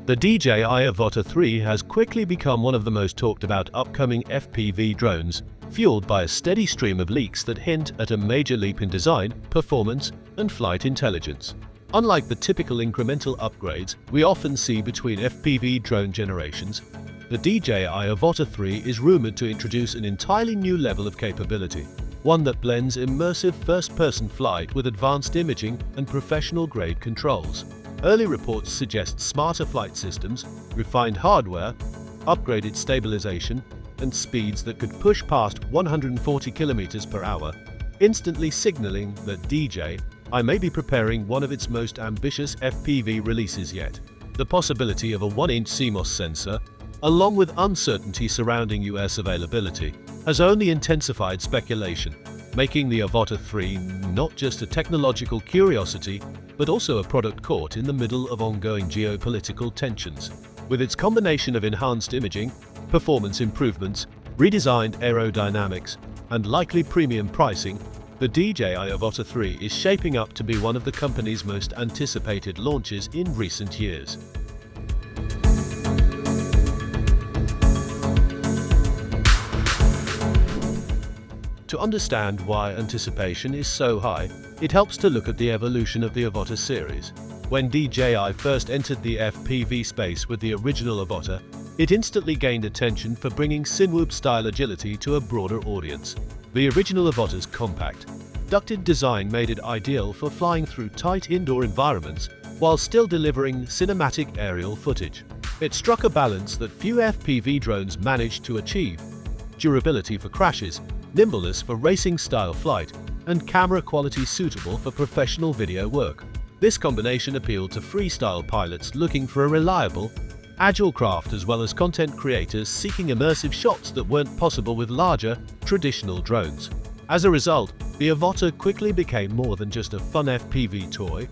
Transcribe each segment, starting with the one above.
The DJI Avata 3 has quickly become one of the most talked about upcoming FPV drones, fueled by a steady stream of leaks that hint at a major leap in design, performance, and flight intelligence. Unlike the typical incremental upgrades we often see between FPV drone generations, the DJI Avata 3 is rumored to introduce an entirely new level of capability, one that blends immersive first-person flight with advanced imaging and professional-grade controls. Early reports suggest smarter flight systems, refined hardware, upgraded stabilization, and speeds that could push past 140 km per hour, instantly signaling that DJI may be preparing one of its most ambitious FPV releases yet. The possibility of a 1-inch CMOS sensor, along with uncertainty surrounding US availability, has only intensified speculation, making the Avata 3 not just a technological curiosity, but also a product caught in the middle of ongoing geopolitical tensions. With its combination of enhanced imaging, performance improvements, redesigned aerodynamics, and likely premium pricing, the DJI Avata 3 is shaping up to be one of the company's most anticipated launches in recent years. To understand why anticipation is so high, it helps to look at the evolution of the Avata series. When DJI first entered the FPV space with the original Avata, it instantly gained attention for bringing Cinewhoop-style agility to a broader audience. The original Avata's compact, ducted design made it ideal for flying through tight indoor environments while still delivering cinematic aerial footage. It struck a balance that few FPV drones managed to achieve: durability for crashes, nimbleness for racing-style flight, and camera quality suitable for professional video work. This combination appealed to freestyle pilots looking for a reliable, agile craft as well as content creators seeking immersive shots that weren't possible with larger, traditional drones. As a result, the Avata quickly became more than just a fun FPV toy.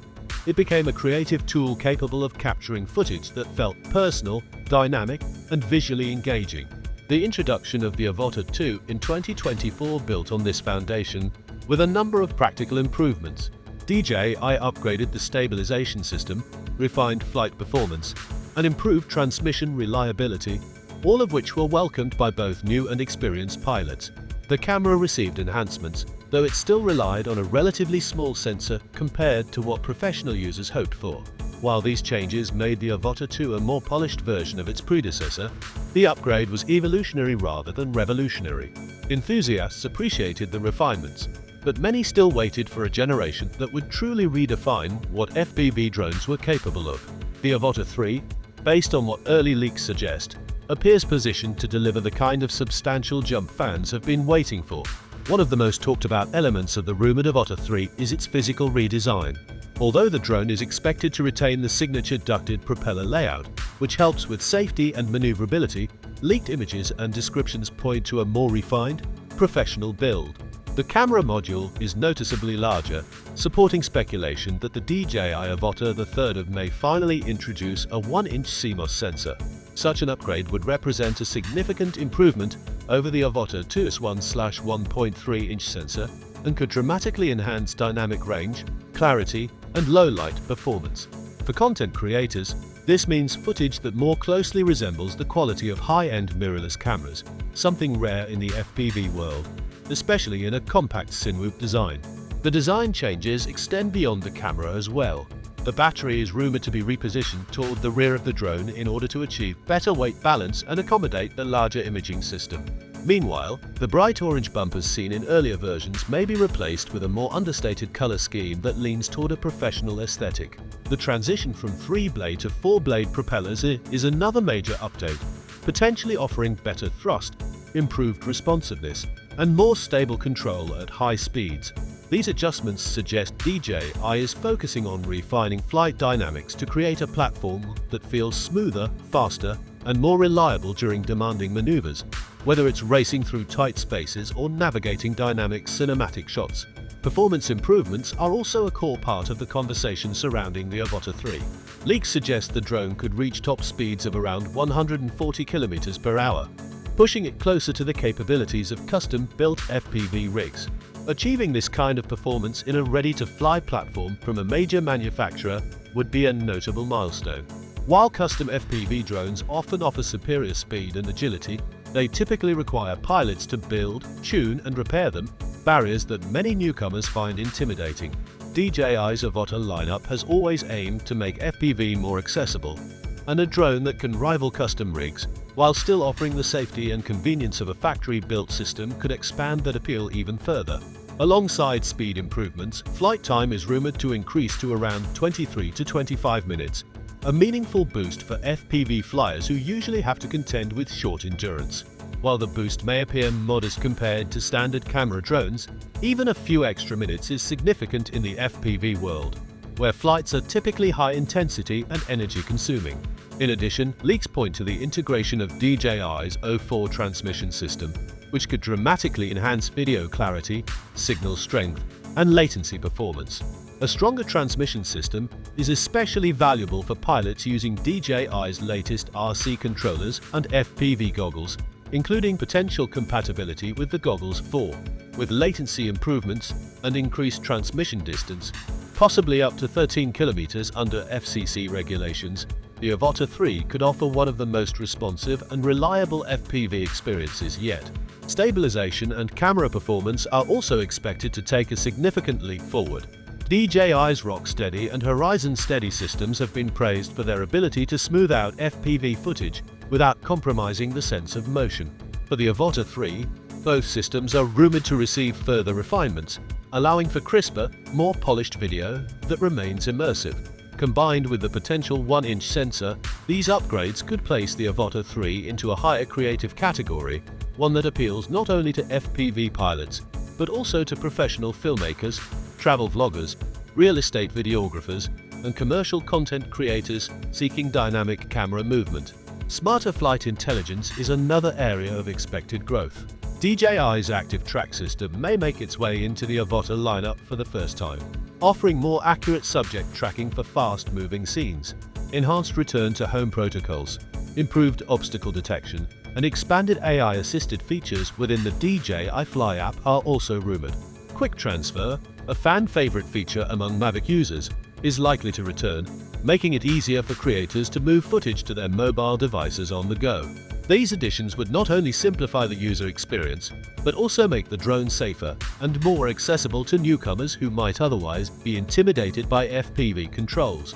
It became a creative tool capable of capturing footage that felt personal, dynamic, and visually engaging. The introduction of the Avata 2 in 2024 built on this foundation with a number of practical improvements. DJI upgraded the stabilization system, refined flight performance, and improved transmission reliability, all of which were welcomed by both new and experienced pilots. The camera received enhancements, though it still relied on a relatively small sensor compared to what professional users hoped for. While these changes made the Avata 2 a more polished version of its predecessor, the upgrade was evolutionary rather than revolutionary. Enthusiasts appreciated the refinements, but many still waited for a generation that would truly redefine what FPV drones were capable of. The Avata 3, based on what early leaks suggest, appears positioned to deliver the kind of substantial jump fans have been waiting for. One of the most talked about elements of the rumored Avata 3 is its physical redesign. Although the drone is expected to retain the signature ducted propeller layout, which helps with safety and maneuverability, leaked images and descriptions point to a more refined, professional build. The camera module is noticeably larger, supporting speculation that the DJI Avata 3 may finally introduce a 1-inch CMOS sensor. Such an upgrade would represent a significant improvement over the Avata 2's 1/1.3-inch sensor and could dramatically enhance dynamic range, clarity, and low-light performance. For content creators, this means footage that more closely resembles the quality of high-end mirrorless cameras, something rare in the FPV world, especially in a compact Cinewhoop design. The design changes extend beyond the camera as well. The battery is rumored to be repositioned toward the rear of the drone in order to achieve better weight balance and accommodate the larger imaging system. Meanwhile, the bright orange bumpers seen in earlier versions may be replaced with a more understated color scheme that leans toward a professional aesthetic. The transition from 3-blade to 4-blade propellers is another major update, potentially offering better thrust, improved responsiveness, and more stable control at high speeds. These adjustments suggest DJI is focusing on refining flight dynamics to create a platform that feels smoother, faster, and more reliable during demanding maneuvers, whether it's racing through tight spaces or navigating dynamic cinematic shots. Performance improvements are also a core part of the conversation surrounding the Avata 3. Leaks suggest the drone could reach top speeds of around 140 km per hour, pushing it closer to the capabilities of custom-built FPV rigs. Achieving this kind of performance in a ready-to-fly platform from a major manufacturer would be a notable milestone. While custom FPV drones often offer superior speed and agility, they typically require pilots to build, tune, and repair them, barriers that many newcomers find intimidating. DJI's Avata lineup has always aimed to make FPV more accessible, and a drone that can rival custom rigs, while still offering the safety and convenience of a factory-built system, could expand that appeal even further. Alongside speed improvements, flight time is rumored to increase to around 23 to 25 minutes, a meaningful boost for FPV flyers who usually have to contend with short endurance. While the boost may appear modest compared to standard camera drones, even a few extra minutes is significant in the FPV world, where flights are typically high intensity and energy consuming. In addition, leaks point to the integration of DJI's O4 transmission system, which could dramatically enhance video clarity, signal strength, and latency performance. A stronger transmission system is especially valuable for pilots using DJI's latest RC controllers and FPV goggles, including potential compatibility with the Goggles 4. With latency improvements and increased transmission distance, possibly up to 13 kilometers under FCC regulations, the Avata 3 could offer one of the most responsive and reliable FPV experiences yet. Stabilization and camera performance are also expected to take a significant leap forward. DJI's Rocksteady and Horizon Steady systems have been praised for their ability to smooth out FPV footage without compromising the sense of motion. For the Avata 3, both systems are rumored to receive further refinements, allowing for crisper, more polished video that remains immersive. Combined with the potential 1-inch sensor, these upgrades could place the Avata 3 into a higher creative category, one that appeals not only to FPV pilots, but also to professional filmmakers, travel vloggers, real estate videographers, and commercial content creators seeking dynamic camera movement. Smarter flight intelligence is another area of expected growth. DJI's active track system may make its way into the Avata lineup for the first time, offering more accurate subject tracking for fast-moving scenes, enhanced return-to-home protocols, improved obstacle detection, and expanded AI-assisted features within the DJI Fly app are also rumored. Quick transfer, a fan-favorite feature among Mavic users, is likely to return, making it easier for creators to move footage to their mobile devices on the go. These additions would not only simplify the user experience, but also make the drone safer and more accessible to newcomers who might otherwise be intimidated by FPV controls.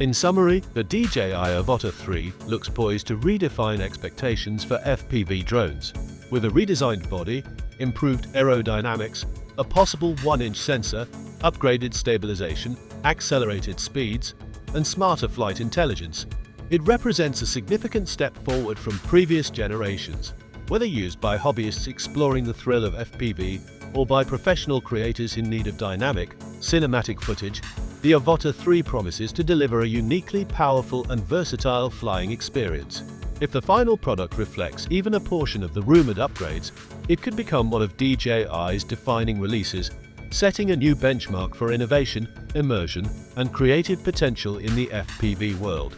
In summary, the DJI Avata 3 looks poised to redefine expectations for FPV drones. With a redesigned body, improved aerodynamics, a possible 1-inch sensor, upgraded stabilization, accelerated speeds, and smarter flight intelligence, it represents a significant step forward from previous generations. Whether used by hobbyists exploring the thrill of FPV or by professional creators in need of dynamic, cinematic footage, the Avata 3 promises to deliver a uniquely powerful and versatile flying experience. If the final product reflects even a portion of the rumored upgrades, it could become one of DJI's defining releases, setting a new benchmark for innovation, immersion, and creative potential in the FPV world.